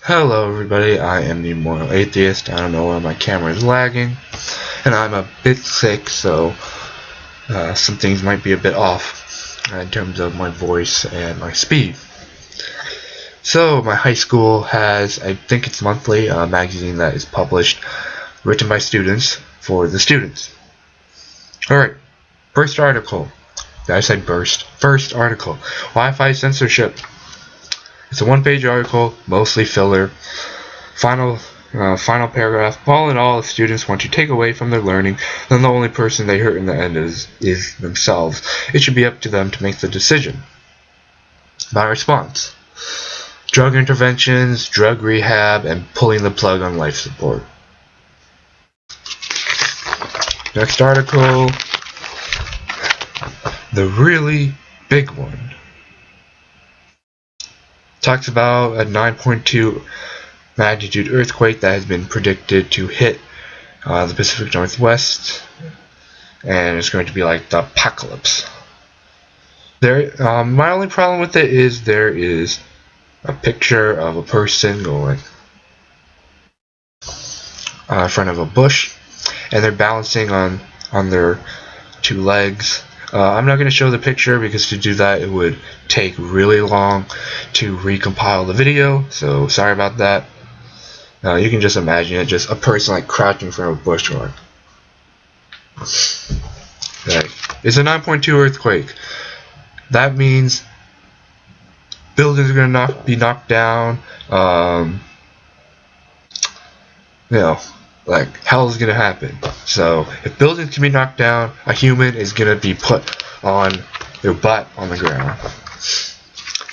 Hello everybody, I am the Immortal Atheist. I don't know why my camera is lagging, and I'm a bit sick, so some things might be a bit off in terms of my voice and my speed. So my high school has, I think it's monthly, a magazine that is published, written by students, for the students. Alright, first article. I said burst. First article. Wi-Fi censorship. It's a one-page article, mostly filler. Final paragraph. All in all, if students want to take away from their learning, then the only person they hurt in the end is themselves. It should be up to them to make the decision. My response: drug interventions, drug rehab, and pulling the plug on life support. Next article. The really big one. Talks about a 9.2 magnitude earthquake that has been predicted to hit the Pacific Northwest, and it's going to be like the apocalypse. My only problem with it is there is a picture of a person going in front of a bush, and they're balancing on their two legs. I'm not going to show the picture because to do that it would take really long to recompile the video, so sorry about that. You can just imagine it, just a person like crouching in front of a bush going. It's a 9.2 earthquake. That means buildings are going to be knocked down. Like hell is gonna happen. So if buildings can be knocked down, a human is gonna be put on their butt on the ground.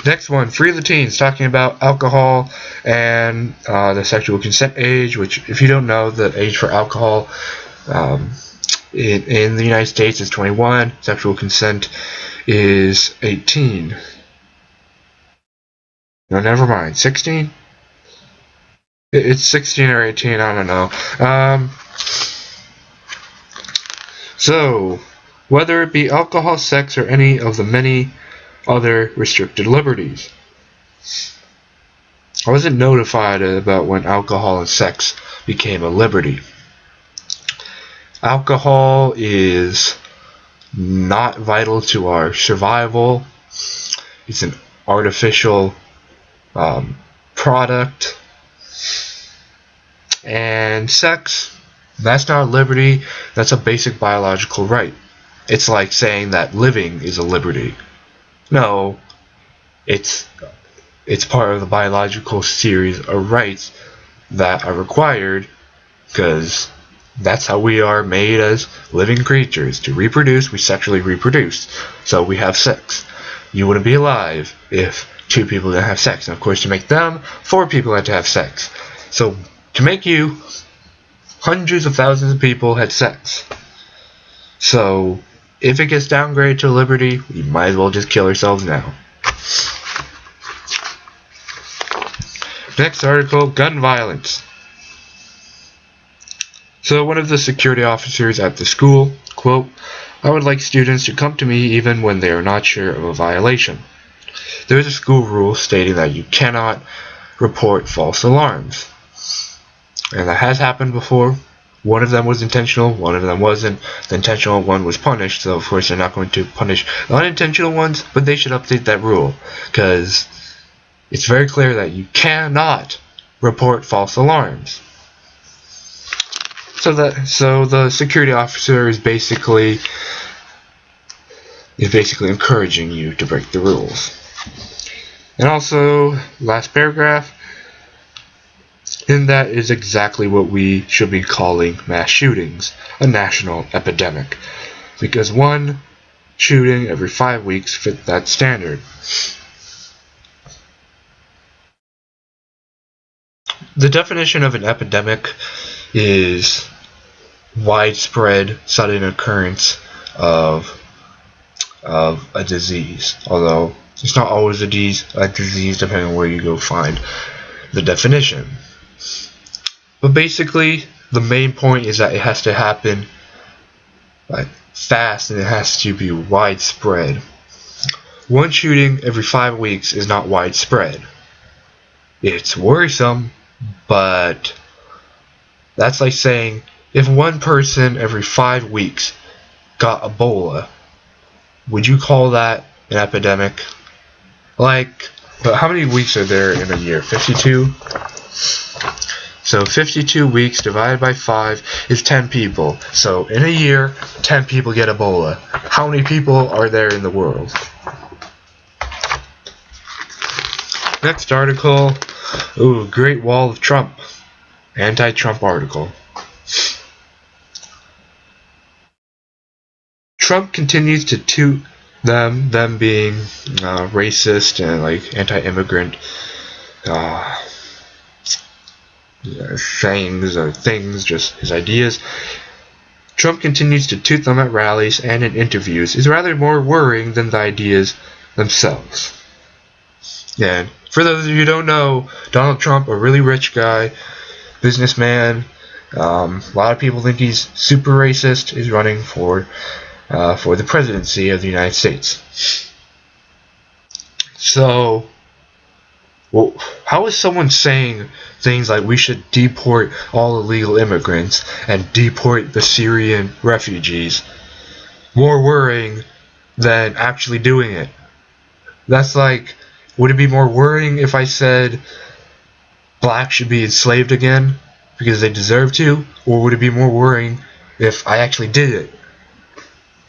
Next one, Free the Teens, talking about alcohol and the sexual consent age, which, if you don't know, the age for alcohol in the United States is 21. Sexual consent is 18. No, never mind. 16? It's 16 or 18, I don't know. So, whether it be alcohol, sex, or any of the many other restricted liberties. I wasn't notified about when alcohol and sex became a liberty. Alcohol is not vital to our survival. It's an artificial product. And sex, that's not a liberty, that's a basic biological right. It's like saying that living is a liberty. No, it's part of the biological series of rights that are required, because that's how we are made as living creatures. To reproduce, we sexually reproduce. So we have sex. You wouldn't be alive if two people didn't have sex. And of course, to make them, 4 people had to have sex. So to make you, hundreds of thousands of people had sex. So, if it gets downgraded to liberty, we might as well just kill ourselves now. Next article, gun violence. So, one of the security officers at the school, quote, "I would like students to come to me even when they are not sure of a violation. There is a school rule stating that you cannot report false alarms. And that has happened before. One of them was intentional, one of them wasn't. The intentional one was punished, so of course they're not going to punish the unintentional ones, but they should update that rule, because it's very clear that you cannot report false alarms." So the security officer is basically encouraging you to break the rules. And also, last paragraph, and that is exactly what we should be calling mass shootings, a national epidemic, because one shooting every 5 weeks fit that standard. The definition of an epidemic is widespread, sudden occurrence of a disease, although it's not always a disease depending on where you go find the definition. But basically, the main point is that it has to happen fast, and it has to be widespread. One shooting every 5 weeks is not widespread. It's worrisome, but that's like saying if one person every 5 weeks got Ebola, would you call that an epidemic? Like, but how many weeks are there in a year? 52? So 52 weeks divided by 5 is 10 people. So in a year, 10 people get Ebola. How many people are there in the world? Next article. Ooh, Great Wall of Trump. Anti-Trump article. Trump continues to toot them being racist and like anti-immigrant sayings or things, just his ideas. Trump continues to toot them at rallies and in interviews is rather more worrying than the ideas themselves. And for those of you who don't know, Donald Trump, a really rich guy, businessman, a lot of people think he's super racist, is running for the presidency of the United States. So, well, how is someone saying things like we should deport all illegal immigrants and deport the Syrian refugees more worrying than actually doing it? That's like, would it be more worrying if I said blacks should be enslaved again because they deserve to? Or would it be more worrying if I actually did it?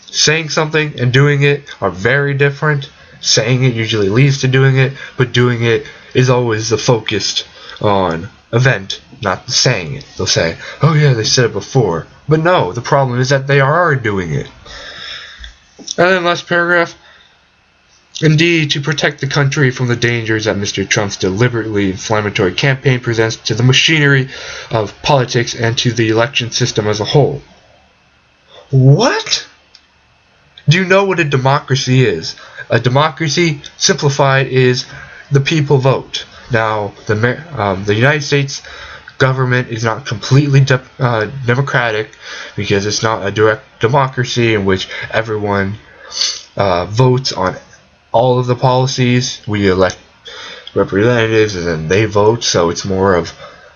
Saying something and doing it are very different. Saying it usually leads to doing it, but doing it is always the focused on event, not the saying it. They'll say, oh yeah, they said it before. But no, the problem is that they are doing it. And then last paragraph. Indeed, to protect the country from the dangers that Mr. Trump's deliberately inflammatory campaign presents to the machinery of politics and to the election system as a whole. What? Do you know what a democracy is? A democracy, simplified, is the people vote. Now, the United States government is not completely democratic because it's not a direct democracy in which everyone votes on all of the policies. We elect representatives and then they vote, so it's more of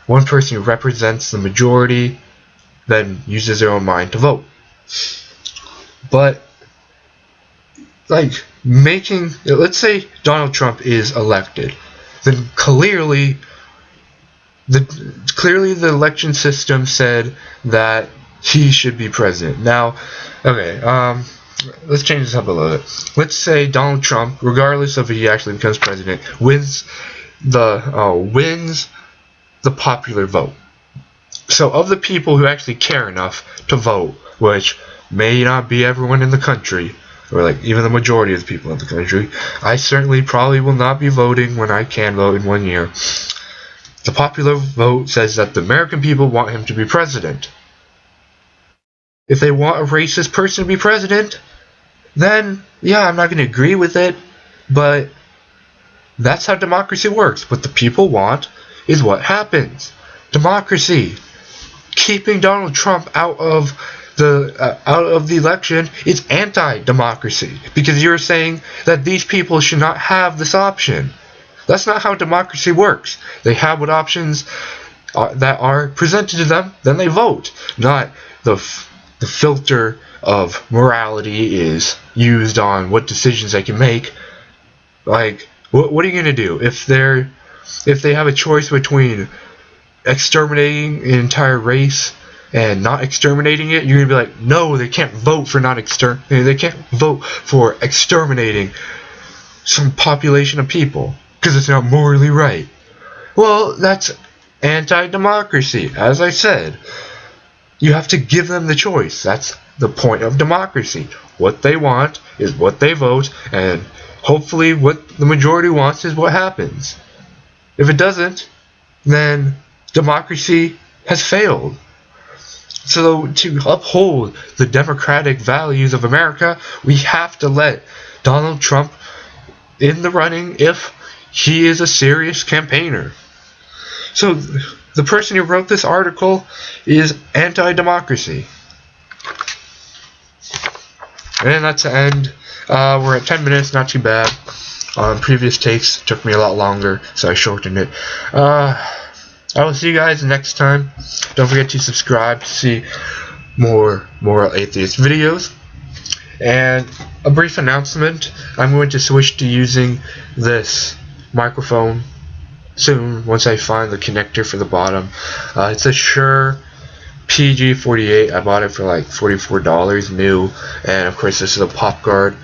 one person who represents the majority then uses their own mind to vote. But like let's say Donald Trump is elected, then clearly the election system said that he should be president. Now, okay, let's change this up a little bit. Let's say Donald Trump, regardless of if he actually becomes president, wins the popular vote. So of the people who actually care enough to vote, which may not be everyone in the country, or like even the majority of the people in the country, I certainly probably will not be voting when I can vote in 1 year. The popular vote says that the American people want him to be president. If they want a racist person to be president, then yeah, I'm not going to agree with it, but that's how democracy works. What the people want is what happens. Democracy. Keeping Donald Trump out of the election is anti-democracy because you're saying that these people should not have this option. That's not how democracy works. They have what options that are presented to them, then they vote. Not the filter of morality is used on what decisions they can make. Like, what are you gonna do if they have a choice between exterminating an entire race and not exterminating it? You're gonna be like, no, they can't vote for they can't vote for exterminating some population of people because it's not morally right. Well, that's anti-democracy. As I said, you have to give them the choice. That's the point of democracy. What they want is what they vote, and hopefully what the majority wants is what happens. If it doesn't, then democracy has failed. So to uphold the democratic values of America, we have to let Donald Trump in the running if he is a serious campaigner. So the person who wrote this article is anti-democracy. And that's the end. We're at 10 minutes, not too bad. Previous takes took me a lot longer, so I shortened it. I will see you guys next time. Don't forget to subscribe to see more Atheist videos. And a brief announcement, I'm going to switch to using this microphone soon once I find the connector for the bottom. It's a Shure PG48. I bought it for like $44 new, and of course this is a pop guard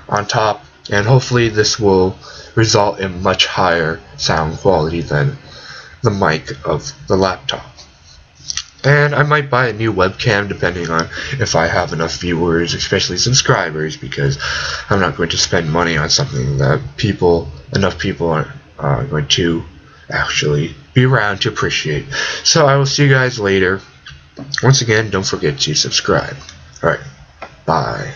on top, and hopefully this will result in much higher sound quality than the mic of the laptop. And I might buy a new webcam depending on if I have enough viewers, especially subscribers, because I'm not going to spend money on something that enough people are going to actually be around to appreciate. So I will see you guys later. Once again, don't forget to subscribe. Alright, bye.